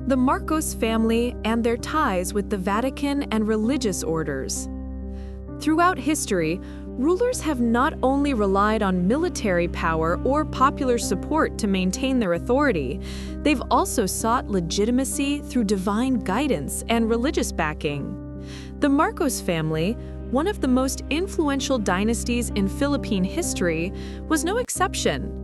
The Marcos family and their ties with the Vatican and religious orders. Throughout history, rulers have not only relied on military power or popular support to maintain their authority, they've also sought legitimacy through divine guidance and religious backing. The Marcos family, one of the most influential dynasties in Philippine history, was no exception.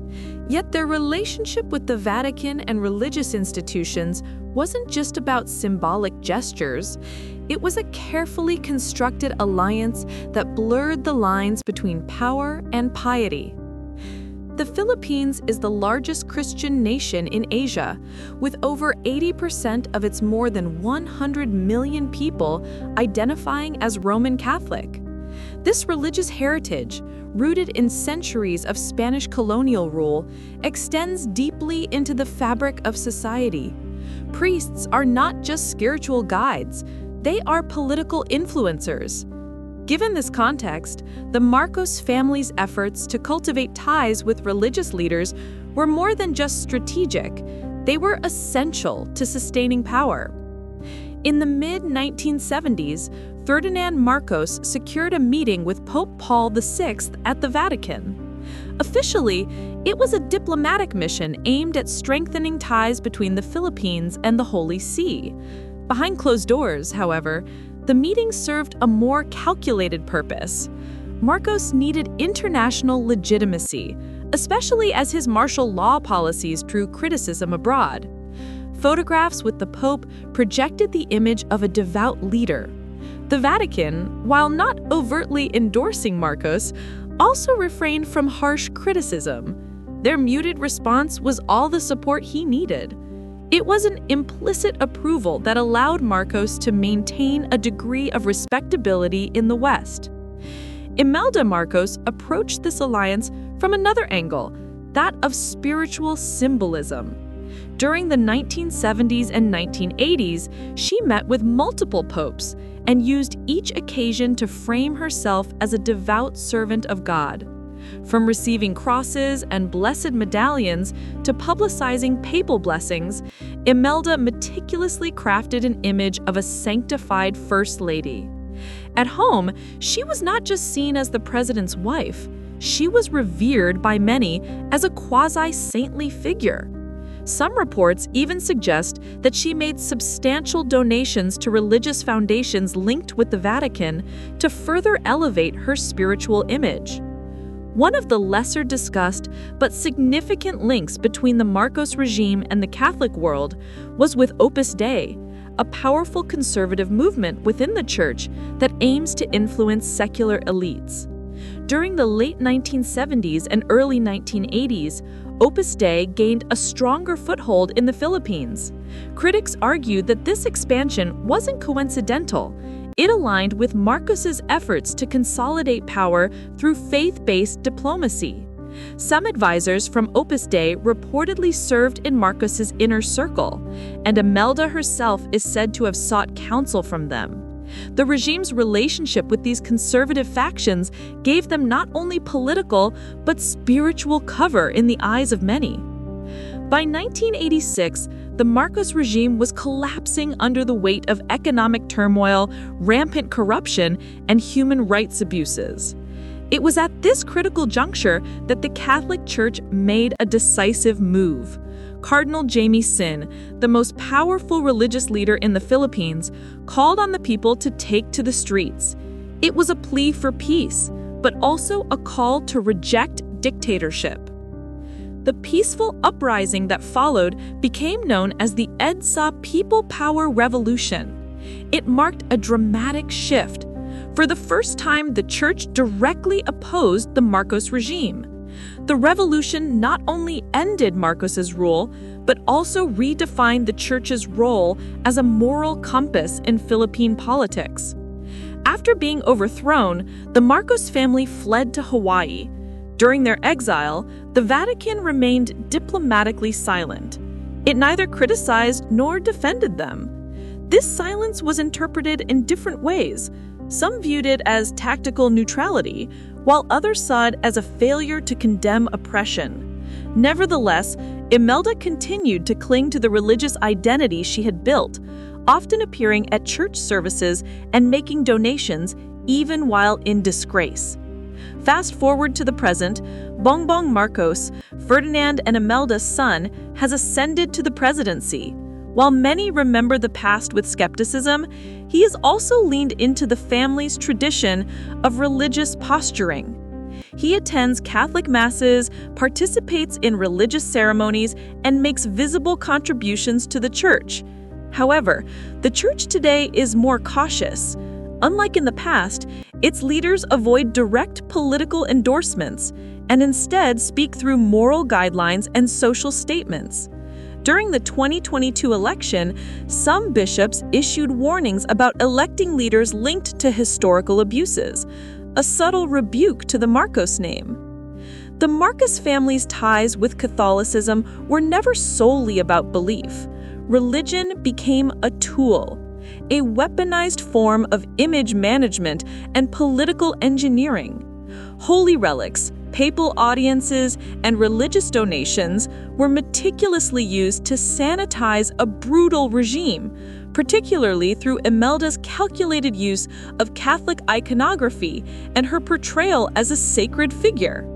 Yet their relationship with the Vatican and religious institutions wasn't just about symbolic gestures. It was a carefully constructed alliance that blurred the lines between power and piety. The Philippines is the largest Christian nation in Asia, with over 80% of its more than 100 million people identifying as Roman Catholic. This religious heritage, rooted in centuries of Spanish colonial rule, extends deeply into the fabric of society. Priests are not just spiritual guides, they are political influencers. Given this context, the Marcos family's efforts to cultivate ties with religious leaders were more than just strategic, they were essential to sustaining power. In the mid-1970s, Ferdinand Marcos secured a meeting with Pope Paul VI at the Vatican. Officially, it was a diplomatic mission aimed at strengthening ties between the Philippines and the Holy See. Behind closed doors, however, the meeting served a more calculated purpose. Marcos needed international legitimacy, especially as his martial law policies drew criticism abroad. Photographs with the Pope projected the image of a devout leader. The Vatican, while not overtly endorsing Marcos, also refrained from harsh criticism. Their muted response was all the support he needed. It was an implicit approval that allowed Marcos to maintain a degree of respectability in the West. Imelda Marcos approached this alliance from another angle, that of spiritual symbolism. During the 1970s and 1980s, she met with multiple popes and used each occasion to frame herself as a devout servant of God. From receiving crosses and blessed medallions to publicizing papal blessings, Imelda meticulously crafted an image of a sanctified First Lady. At home, she was not just seen as the president's wife, she was revered by many as a quasi-saintly figure. Some reports even suggest that she made substantial donations to religious foundations linked with the Vatican to further elevate her spiritual image. One of the lesser discussed but significant links between the Marcos regime and the Catholic world was with Opus Dei, a powerful conservative movement within the Church that aims to influence secular elites. During the late 1970s and early 1980s, Opus Dei gained a stronger foothold in the Philippines. Critics argued that this expansion wasn't coincidental. It aligned with Marcos's efforts to consolidate power through faith-based diplomacy. Some advisors from Opus Dei reportedly served in Marcos's inner circle, and Imelda herself is said to have sought counsel from them. The regime's relationship with these conservative factions gave them not only political but spiritual cover in the eyes of many. By 1986, the Marcos regime was collapsing under the weight of economic turmoil, rampant corruption, and human rights abuses. It was at this critical juncture that the Catholic Church made a decisive move. Cardinal Jaime Sin, the most powerful religious leader in the Philippines, called on the people to take to the streets. It was a plea for peace, but also a call to reject dictatorship. The peaceful uprising that followed became known as the EDSA People Power Revolution. It marked a dramatic shift. For the first time, the Church directly opposed the Marcos regime. The revolution not only ended Marcos's rule, but also redefined the Church's role as a moral compass in Philippine politics. After being overthrown, the Marcos family fled to Hawaii. During their exile, the Vatican remained diplomatically silent. It neither criticized nor defended them. This silence was interpreted in different ways. Some viewed it as tactical neutrality, while others saw it as a failure to condemn oppression. Nevertheless, Imelda continued to cling to the religious identity she had built, often appearing at church services and making donations even while in disgrace. Fast forward to the present, Bongbong Marcos, Ferdinand and Imelda's son, has ascended to the presidency. While many remember the past with skepticism, he has also leaned into the family's tradition of religious posturing. He attends Catholic masses, participates in religious ceremonies, and makes visible contributions to the church. However, the church today is more cautious. Unlike in the past, its leaders avoid direct political endorsements and instead speak through moral guidelines and social statements. During the 2022 election, some bishops issued warnings about electing leaders linked to historical abuses, a subtle rebuke to the Marcos name. The Marcos family's ties with Catholicism were never solely about belief. Religion became a tool, a weaponized form of image management and political engineering. Holy relics, papal audiences, and religious donations were meticulously used to sanitize a brutal regime, particularly through Imelda's calculated use of Catholic iconography and her portrayal as a sacred figure.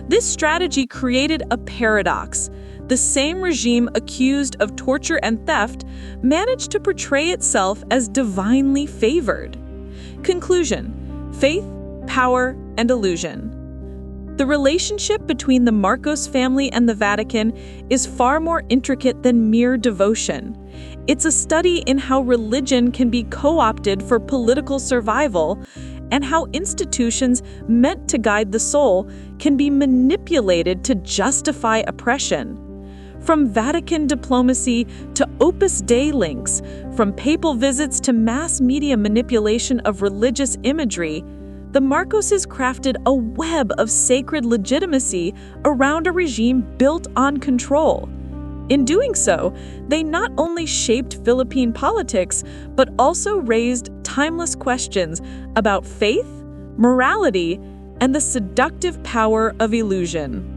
This strategy created a paradox. The same regime accused of torture and theft managed to portray itself as divinely favored. Conclusion: faith, power, and illusion. The relationship between the Marcos family and the Vatican is far more intricate than mere devotion. It's a study in how religion can be co-opted for political survival and how institutions meant to guide the soul can be manipulated to justify oppression. From Vatican diplomacy to Opus Dei links, from papal visits to mass media manipulation of religious imagery, the Marcoses crafted a web of sacred legitimacy around a regime built on control. In doing so, they not only shaped Philippine politics, but also raised timeless questions about faith, morality, and the seductive power of illusion.